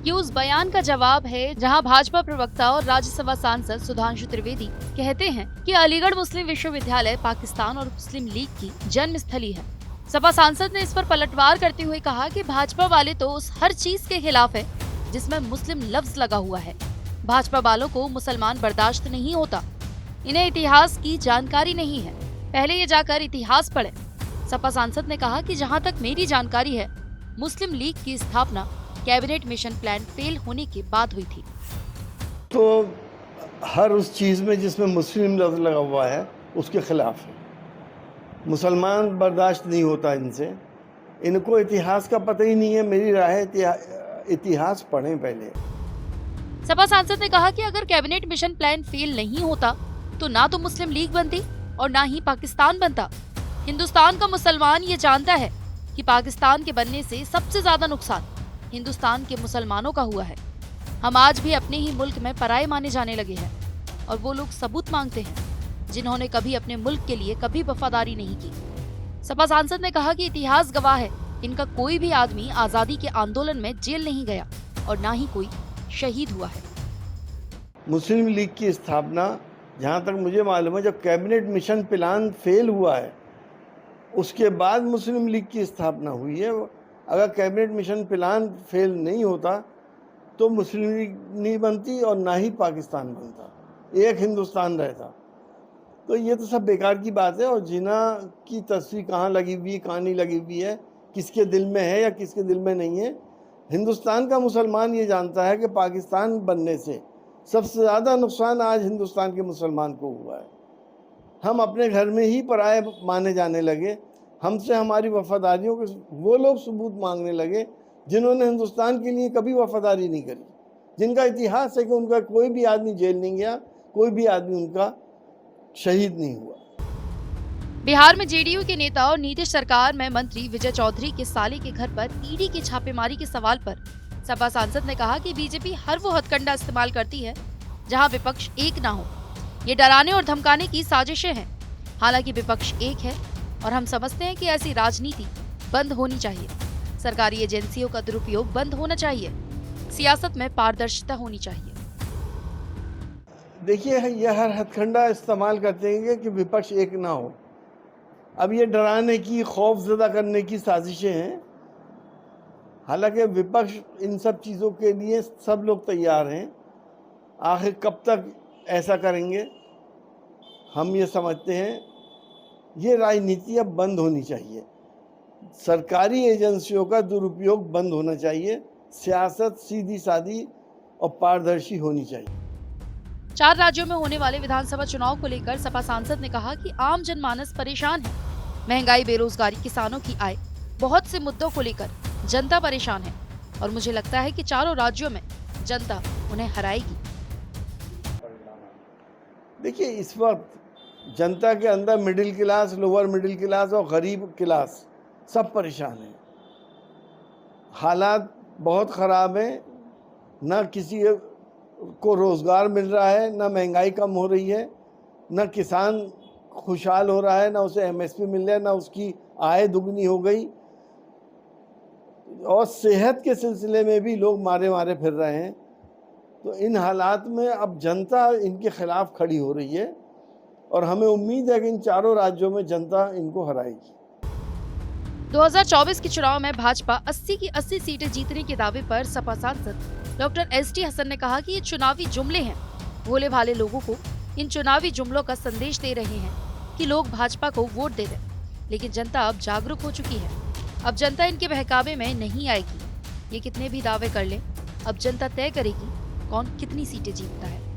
ये उस बयान का जवाब है जहां भाजपा प्रवक्ता और राज्यसभा सांसद सुधांशु त्रिवेदी कहते हैं कि अलीगढ़ मुस्लिम विश्वविद्यालय पाकिस्तान और मुस्लिम लीग की जन्मस्थली है। सपा सांसद ने इस पर पलटवार करते हुए कहा कि भाजपा वाले तो उस हर चीज के खिलाफ है जिसमें मुस्लिम लफ्ज लगा हुआ है। भाजपा वालों को मुसलमान बर्दाश्त नहीं होता, इन्हें इतिहास की जानकारी नहीं है, पहले ये जाकर इतिहास पढ़े। सपा सांसद ने कहा कि जहां तक मेरी जानकारी है, मुस्लिम लीग की स्थापना कैबिनेट मिशन प्लान फेल होने के बाद हुई थी। तो हर उस चीज़ में जिसमें मुस्लिम लफ्ज़ लगा हुआ है उसके खिलाफ है। मुसलमान बर्दाश्त नहीं होता इनसे, इनको इतिहास का पता ही नहीं है। मेरी राय है इतिहास पढ़ें पहले। सपा सांसद ने कहा कि अगर कैबिनेट मिशन प्लान फेल नहीं होता तो ना तो मुस्लिम लीग बनती और ना ही पाकिस्तान बनता। हिंदुस्तान का मुसलमान ये जानता है कि पाकिस्तान के बनने से सबसे ज्यादा नुकसान हिंदुस्तान के मुसलमानों का हुआ है। हम आज भी अपने ही मुल्क में पराये माने जाने लगे हैं और वो लोग सबूत मांगते हैं जिन्होंने कभी अपने मुल्क के लिए कभी वफादारी नहीं की। सपा सांसद ने कहा कि इतिहास गवाह है, इनका कोई भी आदमी आजादी के आंदोलन में जेल नहीं गया और ना ही कोई शहीद हुआ है। मुस्लिम लीग की स्थापना, जहाँ तक मुझे मालूम है, जब कैबिनेट मिशन प्लान फेल हुआ है उसके बाद मुस्लिम लीग की स्थापना हुई है। अगर कैबिनेट मिशन प्लान फेल नहीं होता तो मुस्लिम लीग नहीं बनती और ना ही पाकिस्तान बनता, एक हिंदुस्तान रहता। तो ये तो सब बेकार की बात है। और जिना की तस्वीर कहाँ लगी हुई है, कहाँ नहीं लगी हुई है, किसके दिल में है या किसके दिल में नहीं है, हिंदुस्तान का मुसलमान ये जानता है कि पाकिस्तान बनने से सबसे ज़्यादा नुकसान आज हिंदुस्तान के मुसलमान को हुआ है। हम अपने घर में ही पराये माने जाने लगे, हमसे हमारी वफादारियों के वो लोग सबूत मांगने लगे जिन्होंने हिंदुस्तान के लिए कभी वफादारी नहीं करी, जिनका इतिहास है कि उनका कोई भी आदमी जेल नहीं गया, कोई भी आदमी उनका शहीद नहीं हुआ। बिहार में जेडीयू के नेता और नीतीश सरकार में मंत्री विजय चौधरी के साले के घर पर ईडी की छापेमारी के सवाल पर सपा सांसद ने कहा कि बीजेपी हर वो हथकंडा इस्तेमाल करती है जहां विपक्ष एक ना हो। ये डराने और धमकाने की साजिशें हैं। हालांकि विपक्ष एक है और हम समझते हैं कि ऐसी राजनीति बंद होनी चाहिए। सरकारी एजेंसियों का दुरुपयोग बंद होना चाहिए। सियासत में पारदर्शिता होनी चाहिए। देखिए, यह हर हथकंडा इस्तेमाल करते हैं कि विपक्ष एक ना हो। अब ये डराने की, खौफजदा करने की साजिशें हैं। हालांकि विपक्ष इन सब चीज़ों के लिए सब लोग तैयार हैं। आखिर कब तक ऐसा करेंगे, हम ये समझते हैं ये राजनीति अब बंद होनी चाहिए। सरकारी एजेंसियों का दुरुपयोग बंद होना चाहिए। सियासत सीधी सादी और पारदर्शी होनी चाहिए। 4 राज्यों में होने वाले विधानसभा चुनाव को लेकर सपा सांसद ने कहा कि आम जनमानस परेशान है। महंगाई, बेरोजगारी, किसानों की आय, बहुत से मुद्दों को लेकर जनता परेशान है और मुझे लगता है कि चारों राज्यों में जनता उन्हें हराएगी। देखिए, इस वक्त जनता के अंदर middle class, lower middle class और गरीब क्लास सब परेशान हैं। हालात बहुत ख़राब हैं। न किसी को रोज़गार मिल रहा है, न महंगाई कम हो रही है, न किसान खुशहाल हो रहा है, न उसे एमएसपी मिल रहा है, न उसकी आय दुगनी हो गई। और सेहत के सिलसिले में भी लोग मारे मारे फिर रहे हैं। तो इन हालात में अब जनता इनके खिलाफ खड़ी हो रही है और हमें उम्मीद है कि इन चारों राज्यों में जनता इनको हराएगी। 2024 के चुनाव में भाजपा 80 की 80 सीटें जीतने के दावे पर सपा सांसद डॉक्टर एसटी हसन ने कहा कि ये चुनावी जुमले हैं। भोले भाले लोगों को इन चुनावी जुमलों का संदेश दे रहे हैं कि लोग भाजपा को वोट दे दें, लेकिन जनता अब जागरूक हो चुकी है। अब जनता इनके बहकावे में नहीं आएगी। ये कितने भी दावे कर लें, अब जनता तय करेगी कौन कितनी सीटें जीतता है।